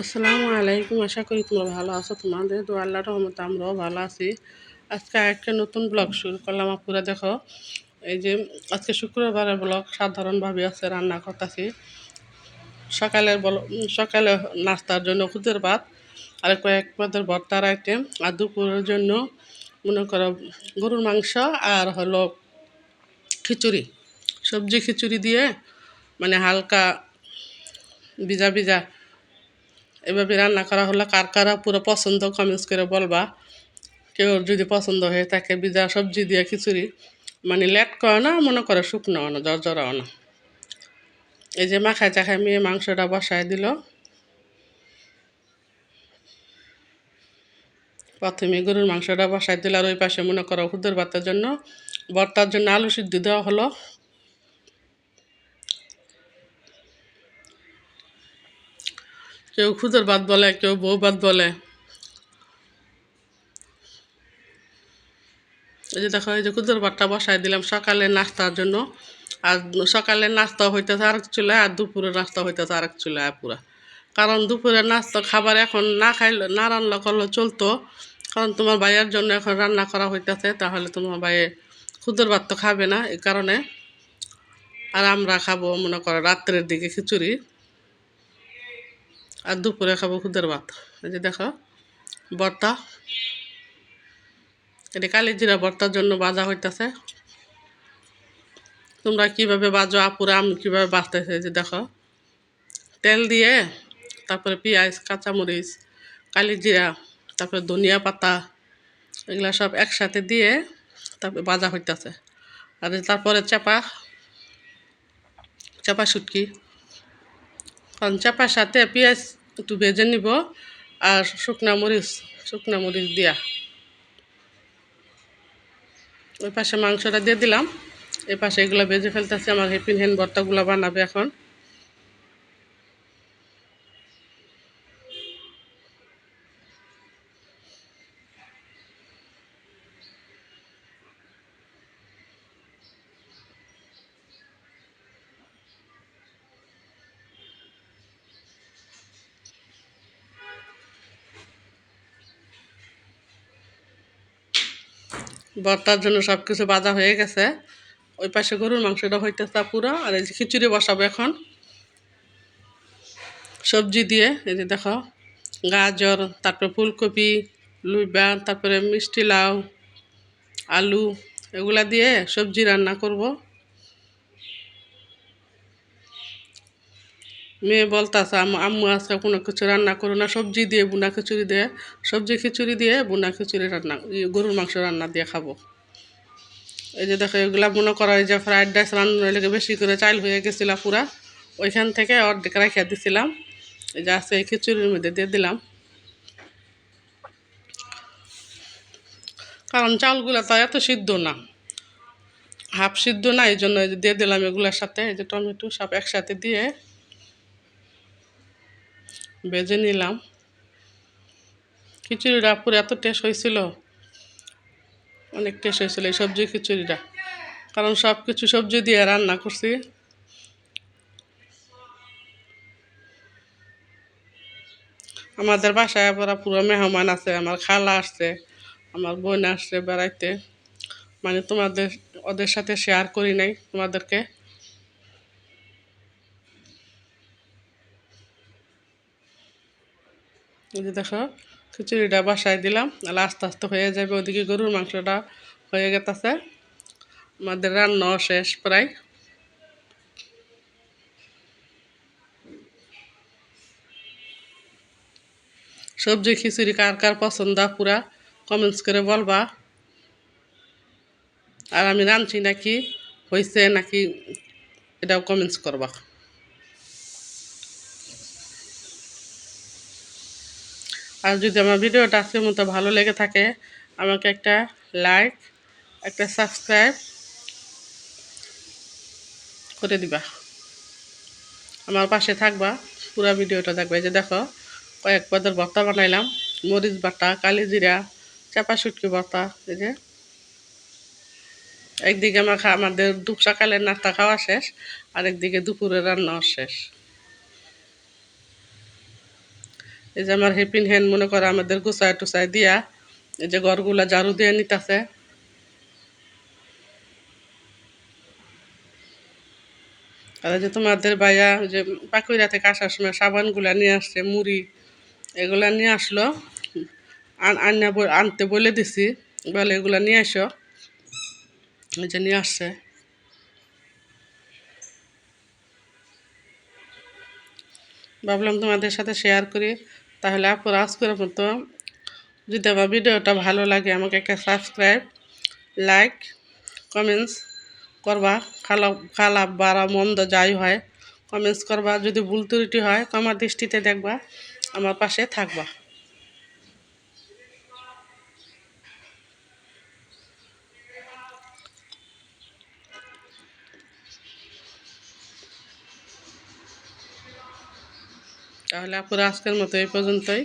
আসসালামু আলাইকুম। আশা করি তোমরা ভালো আছো। তোমাদের তো আল্লাহর রহমতে আমরাও ভালো আছি। আজকে একটা নতুন ব্লগ শুরু করলাম। আপুরা দেখো, এই যে আজকে শুক্রবারের ব্লগ সাধারণভাবে আছে, রান্না করতেছি। সকালে নাস্তার জন্য খুদের ভাত আর কয়েক পদের ভর্তার আইটেম, আর দুপুরের জন্য মনে করো গরুর মাংস আর হলো খিচুড়ি, সবজি খিচুড়ি দিয়ে, মানে হালকা ভিজা ভিজা এভাবে রান্না করা হলো। কার কারা পুরো পছন্দ কমেন্টস করে বলবা। কেউ যদি পছন্দ হয়ে থাকে ভিজা সবজি দিয়ে খিচুড়ি, মানে লেট করে না, মনে করে শুকনো না, জর্জরাও না। এই যে মাখায় চাখায় মেয়ে মাংসটা বসায় দিল। প্রথমে গরুর মাংসটা বসায় দিল, আর ওই পাশে মনে করো খুদের ভাতের জন্য ভর্তার জন্য আলু সিদ্ধ দেওয়া হলো। কেউ খুদের ভাত বলে, কেউ বউ ভাত বলে। এই যে দেখো, এই যে খুদের ভাতটা বসায় দিলাম সকালের নাস্তার জন্য। আর সকালের নাস্তা হইতেছে আরেক চুলায়, আর দুপুরের নাস্তা হইতেছে আরেক চুলায় পুরা। কারণ দুপুরের নাস্তা খাবার এখন না খাইলে, না রান্না করলে চলতো। কারণ তোমার ভাইয়ের জন্য এখন রান্না করা হইতেছে, তাহলে তোমার ভাইয়ে খুদের ভাত তো খাবে না, এই কারণে। আর আমরা খাবো মনে করো রাত্রের দিকে খিচুড়ি, আর দুপুরে খাবো খুদের ভাত। এই যে দেখো ভর্তা, এটা কালি জিরা ভর্তার জন্য বাজা হইতেছে। তোমরা কিভাবে বাজো আপুরা, আমি কিভাবে বাজতেছে। যে দেখো, তেল দিয়ে, তারপরে পেঁয়াজ, কাঁচামরিচ, কালি জিরা, তারপরে ধনিয়া পাতা, এগুলা সব একসাথে দিয়ে তারপরে ভাজা হইতেছে। আর তারপরে চাপা চাপা শুটকি, কারণ চাপার সাথে পেঁয়াজ একটু ভেজে নিব, আর শুকনা মরিচ দিয়া ওই পাশে মাংসটা দিয়ে দিলাম। এই পাশে এগুলো ভেজে ফেলতেছে। আমার হেপিন হ্যান্ড ভর্তাগুলো বানাবে এখন। ভর্তার জন্য সব কিছু ভাজা হয়ে গেছে। ওই পাশে গরুর মাংসটা হইতেছে পুরো, আর এই যে খিচুড়ি বসাবো এখন সবজি দিয়ে। এই যে দেখো, গাজর, তারপরে ফুলকপি, লুইবা, তারপরে মিষ্টি লাউ, আলু, এগুলা দিয়ে সবজি রান্না করব। মেয়ে বলতেছে আম্মু আজকে কোনো কিছু রান্না করো না, সবজি দিয়ে বুনা খিচুড়ি দিয়ে, সবজি খিচুড়ি দিয়ে বুনা খিচুড়ি রান্না, গরুর মাংস রান্না দিয়ে খাবো। এই যে দেখো, এগুলা মনে করো এই যে ফ্রাইড রাইস রান্নার লেগে বেশি করে চাইল হয়ে গেছিলো পুরা, ওইখান থেকে অর্ধেক রাখিয়া দিছিলাম। এই যে আজকে এই খিচুড়ির মধ্যে দিয়ে দিলাম। কারণ চাউলগুলো তো এত সিদ্ধ না, হাফ সিদ্ধ না, এই জন্য এই যে দিয়ে দিলাম এগুলোর সাথে। এই যে টমেটো সব একসাথে দিয়ে ভেজে নিলাম। খিচুড়িটা পুরো এত টেস্ট হয়েছিল, অনেক টেস্ট হয়েছিল এই সবজি খিচুড়িটা। কারণ সব কিছু সবজি দিয়ে রান্না করছি। আমাদের বাসায় পরা পুরো মেহমান আছে, আমার খালা আসছে, আমার বোন আসছে বেড়াইতে। মানে তোমাদের, ওদের সাথে শেয়ার করি নাই তোমাদেরকে। এই যে দেখো, খিচুড়িটা বাসায় দিলাম, তাহলে আস্তে আস্তে হয়ে যাবে। ওদিকে গরুর মাংসটা হয়ে গেছে, আমাদের রান্নাও শেষ প্রায়। সবজি খিচুড়ি কার কার পছন্দ পুরা কমেন্টস করে বলবা। আর আমি রাঁধছি নাকি, হয়েছে নাকি, এটাও কমেন্টস করবা। আর যদি আমার ভিডিওটা আজকের মতো ভালো লেগে থাকে, আমাকে একটা লাইক, একটা সাবস্ক্রাইব করে দিবা, আমার পাশে থাকবা, পুরো ভিডিওটা দেখবা। এই যে দেখো, কয়েক পদের ভর্তা বানাইলাম, মরিচ বাটা, কালি জিরা, চাপা শুটকি ভর্তা। এই যে একদিকে আমাদের সকালের নাস্তা খাওয়া শেষ, আর একদিকে দুপুরের রান্নাও শেষ। এই যে আমার হেপিন হ্যান্ড মনে করে আমাদের গুছায় টুসায় দিয়া এই যে ঘরগুলা ঝাড়ু দিয়ে নিতেছে। আর এই যে তোমাদের ভাইয়া যে পাকুড়া থেকে আসার সময় সাবানগুলা নিয়ে আসছে, মুড়ি এগুলা নিয়ে আসলো। আনতে বলে দিছি, বলে এগুলা নিয়ে আসো, এই যে নিয়ে আসছে। ভাবলাম তোমাদের সাথে শেয়ার করি। তাহলে আপুরা আজকের মতো, যদি আমার ভিডিওটা ভালো লাগে আমাকে একটা সাবস্ক্রাইব, লাইক, কমেন্টস করবা। খারাপ বাড়া মন্দ যাই হয় কমেন্টস করবা। যদি ভুল ত্রুটি হয় ক্ষমার দৃষ্টিতে দেখবা, আমার পাশে থাকবা। তাহলে আপুরা আজকের মতো এই পর্যন্তই।